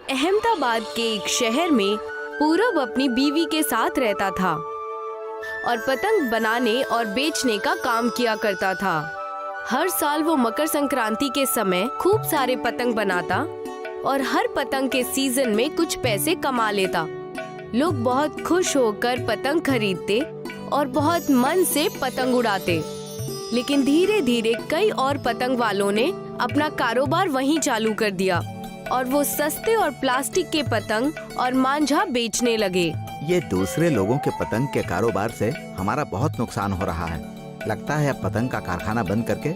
अहमदाबाद के एक शहर में पूरब अपनी बीवी के साथ रहता था और पतंग बनाने और बेचने का काम किया करता था। हर साल वो मकर संक्रांति के समय खूब सारे पतंग बनाता और हर पतंग के सीजन में कुछ पैसे कमा लेता। लोग बहुत खुश होकर पतंग खरीदते और बहुत मन से पतंग उड़ाते। लेकिन धीरे धीरे कई और पतंग वालों ने अपना कारोबार वहीं चालू कर दिया और वो सस्ते और प्लास्टिक के पतंग और मांझा बेचने लगे। ये दूसरे लोगों के पतंग के कारोबार से हमारा बहुत नुकसान हो रहा है। लगता है अब पतंग का कारखाना बंद करके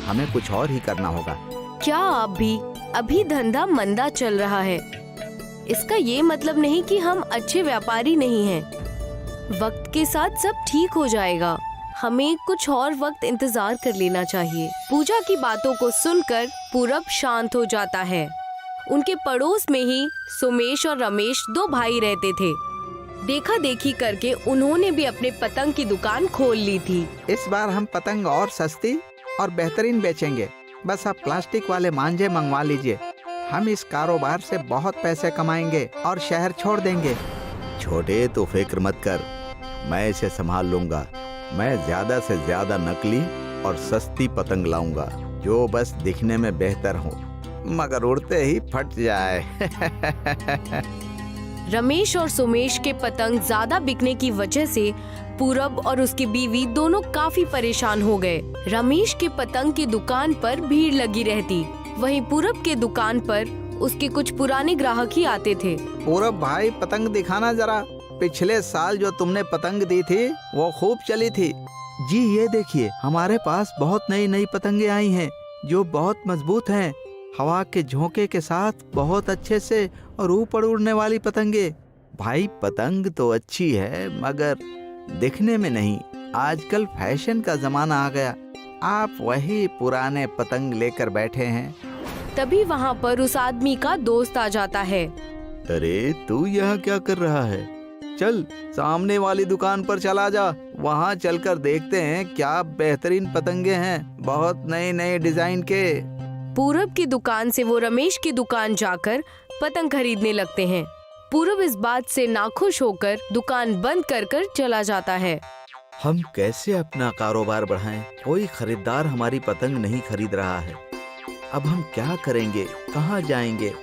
हमें कुछ और ही करना होगा। क्या आप भी? अभी धंधा मंदा चल रहा है। इसका ये मतलब नहीं कि हम अच्छे व्यापारी नहीं हैं। वक्त के साथ सब ठीक हो जाएगा। हमें कुछ और वक्त इंतजार कर लेना चाहिए। पूजा की बातों को सुनकर पूरब शांत हो जाता है। उनके पड़ोस में ही सुमेश और रमेश दो भाई रहते थे। देखा देखी करके उन्होंने भी अपने पतंग की दुकान खोल ली थी। इस बार हम पतंग और सस्ती और बेहतरीन बेचेंगे। बस आप प्लास्टिक वाले मांझे मंगवा लीजिए। हम इस कारोबार से बहुत पैसे कमाएंगे और शहर छोड़ देंगे। छोटे तो फिक्र मत कर, मैं इसे संभाल लूंगा। मैं ज्यादा से ज्यादा नकली और सस्ती पतंग लाऊंगा जो बस दिखने में बेहतर हो मगर उड़ते ही फट जाए। रमेश और सुमेश के पतंग ज्यादा बिकने की वजह से पूरब और उसकी बीवी दोनों काफी परेशान हो गए। रमेश के पतंग की दुकान पर भीड़ लगी रहती, वहीं पूरब के दुकान पर उसके कुछ पुराने ग्राहक ही आते थे। पूरब भाई, पतंग दिखाना जरा। पिछले साल जो तुमने पतंग दी थी वो खूब चली थी। जी ये देखिए, हमारे पास बहुत नई नई पतंगे आई हैं जो बहुत मजबूत हैं। हवा के झोंके के साथ बहुत अच्छे से और ऊपर उड़ने वाली पतंगे। भाई पतंग तो अच्छी है मगर दिखने में नहीं। आजकल फैशन का जमाना आ गया। आप वही पुराने पतंग लेकर बैठे हैं। तभी वहाँ पर उस आदमी का दोस्त आ जाता है। अरे तू यहाँ क्या कर रहा है? चल सामने वाली दुकान पर चला जा। वहाँ चलकर देखते हैं क्या बेहतरीन पतंगे हैं, बहुत नए नए डिजाइन के। पूरब की दुकान से वो रमेश की दुकान जाकर पतंग खरीदने लगते हैं। पूरब इस बात से नाखुश होकर दुकान बंद कर चला जाता है। हम कैसे अपना कारोबार बढ़ाएं? कोई खरीदार हमारी पतंग नहीं खरीद रहा है। अब हम क्या करेंगे? कहाँ जाएंगे?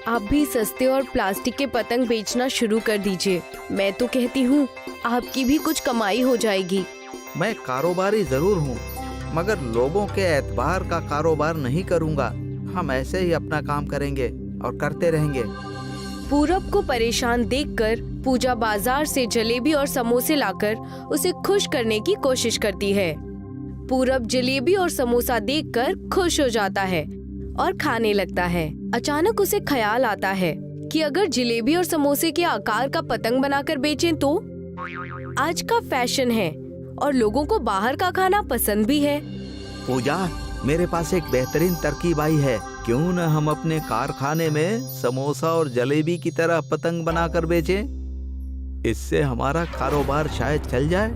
आप भी सस्ते और प्लास्टिक के पतंग बेचना शुरू कर दीजिए। मैं तो कहती हूँ आपकी भी कुछ कमाई हो जाएगी। मैं कारोबारी जरूर हूँ मगर लोगों के एतबार का कारोबार नहीं करूँगा। हम ऐसे ही अपना काम करेंगे और करते रहेंगे। पूरब को परेशान देखकर पूजा बाजार से जलेबी और समोसे लाकर उसे खुश करने की कोशिश करती है। पूरब जलेबी और समोसा देखकर खुश हो जाता है और खाने लगता है। अचानक उसे ख्याल आता है कि अगर जलेबी और समोसे के आकार का पतंग बनाकर बेचें तो आज का फैशन है और लोगों को बाहर का खाना पसंद भी है। पूजा, मेरे पास एक बेहतरीन तरकीब आई है। क्यों न हम अपने कारखाने में समोसा और जलेबी की तरह पतंग बनाकर बेचें? इससे हमारा कारोबार शायद चल जाए।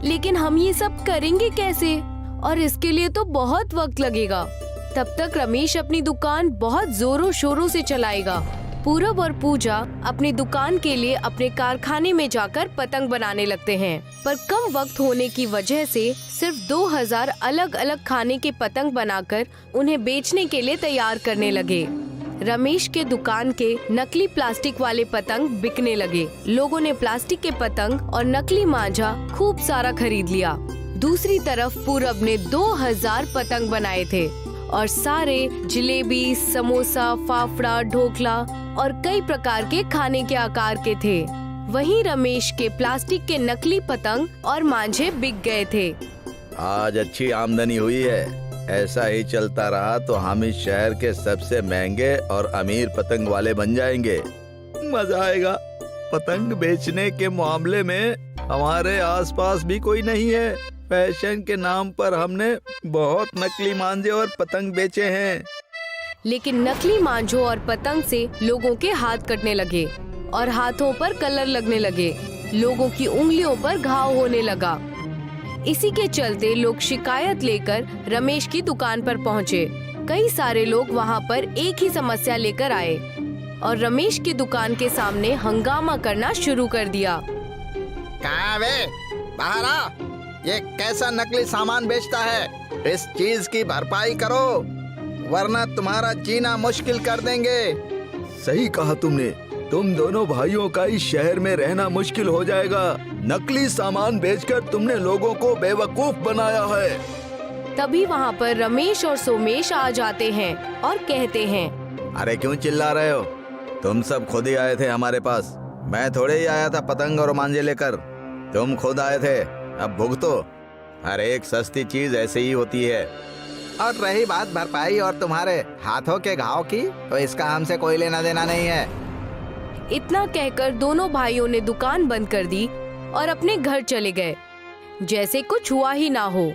लेकिन हम ये सब करेंगे कैसे? और इसके लिए तो बहुत वक्त लगेगा। तब तक रमेश अपनी दुकान बहुत जोरों शोरों से चलाएगा। पूरब और पूजा अपनी दुकान के लिए अपने कारखाने में जाकर पतंग बनाने लगते हैं, पर कम वक्त होने की वजह से सिर्फ 2000 अलग अलग खाने के पतंग बनाकर उन्हें बेचने के लिए तैयार करने लगे। रमेश के दुकान के नकली प्लास्टिक वाले पतंग बिकने लगे। लोगों ने प्लास्टिक के पतंग और नकली मांझा खूब सारा खरीद लिया। दूसरी तरफ पूरब ने 2000 पतंग बनाए थे और सारे जलेबी, समोसा, फाफड़ा, ढोकला और कई प्रकार के खाने के आकार के थे। वहीं रमेश के प्लास्टिक के नकली पतंग और मांझे बिक गए थे। आज अच्छी आमदनी हुई है। ऐसा ही चलता रहा तो हम इस शहर के सबसे महंगे और अमीर पतंग वाले बन जाएंगे। मजा आएगा। पतंग बेचने के मामले में हमारे आसपास भी कोई नहीं है। फैशन के नाम पर हमने बहुत नकली मांझे और पतंग बेचे हैं। लेकिन नकली मांझों और पतंग से लोगों के हाथ कटने लगे और हाथों पर कलर लगने लगे। लोगों की उंगलियों पर घाव होने लगा। इसी के चलते लोग शिकायत लेकर रमेश की दुकान पर पहुंचे। कई सारे लोग वहां पर एक ही समस्या लेकर आए और रमेश की दुकान के सामने हंगामा करना शुरू कर दिया। कहाँ वे? बाहर आ। ये कैसा नकली सामान बेचता है? इस चीज की भरपाई करो वरना तुम्हारा जीना मुश्किल कर देंगे। सही कहा तुमने। तुम दोनों भाइयों का इस शहर में रहना मुश्किल हो जाएगा। नकली सामान बेचकर तुमने लोगों को बेवकूफ बनाया है। तभी वहाँ पर रमेश और सोमेश आ जाते हैं और कहते हैं, अरे क्यों चिल्ला रहे हो? तुम सब खुद ही आए थे हमारे पास। मैं थोड़े ही आया था पतंग और मांझे लेकर। तुम खुद आए थे, अब भुगतो। हर एक सस्ती चीज ऐसे ही होती है। और रही बात भरपाई और तुम्हारे हाथों के घाव की, तो इसका हमसे कोई लेना देना नहीं है। इतना कहकर दोनों भाइयों ने दुकान बंद कर दी और अपने घर चले गए, जैसे कुछ हुआ ही ना हो।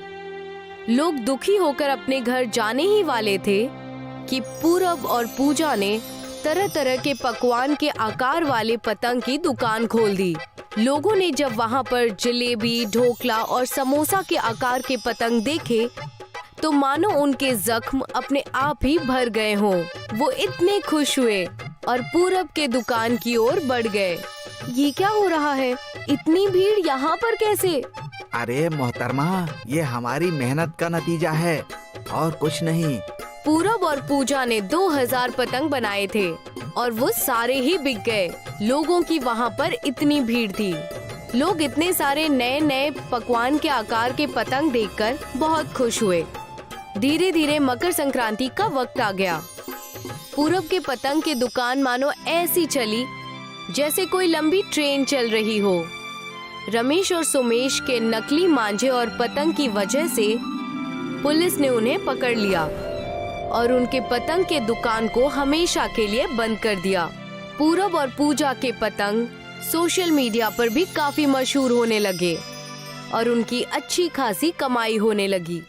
लोग दुखी होकर अपने घर जाने ही वाले थे कि पूरब और पूजा ने तरह तरह के पकवान के आकार वाले पतंग की दुकान खोल दी। लोगों ने जब वहाँ पर जलेबी, ढोकला और समोसा के आकार के पतंग देखे तो मानो उनके जख्म अपने आप ही भर गए हों। वो इतने खुश हुए और पूरब के दुकान की ओर बढ़ गए। ये क्या हो रहा है? इतनी भीड़ यहाँ पर कैसे? अरे मोहतरमा, ये हमारी मेहनत का नतीजा है और कुछ नहीं। पूरब और पूजा ने 2000 पतंग बनाए थे और वो सारे ही बिक गए। लोगों की वहाँ पर इतनी भीड़ थी। लोग इतने सारे नए नए पकवान के आकार के पतंग देखकर बहुत खुश हुए। धीरे धीरे मकर संक्रांति का वक्त आ गया। पूरब के पतंग की दुकान मानो ऐसी चली जैसे कोई लंबी ट्रेन चल रही हो। रमेश और सोमेश के नकली मांझे और पतंग की वजह से पुलिस ने उन्हें पकड़ लिया और उनके पतंग के दुकान को हमेशा के लिए बंद कर दिया। पूरब और पूजा के पतंग सोशल मीडिया पर भी काफी मशहूर होने लगे और उनकी अच्छी खासी कमाई होने लगी।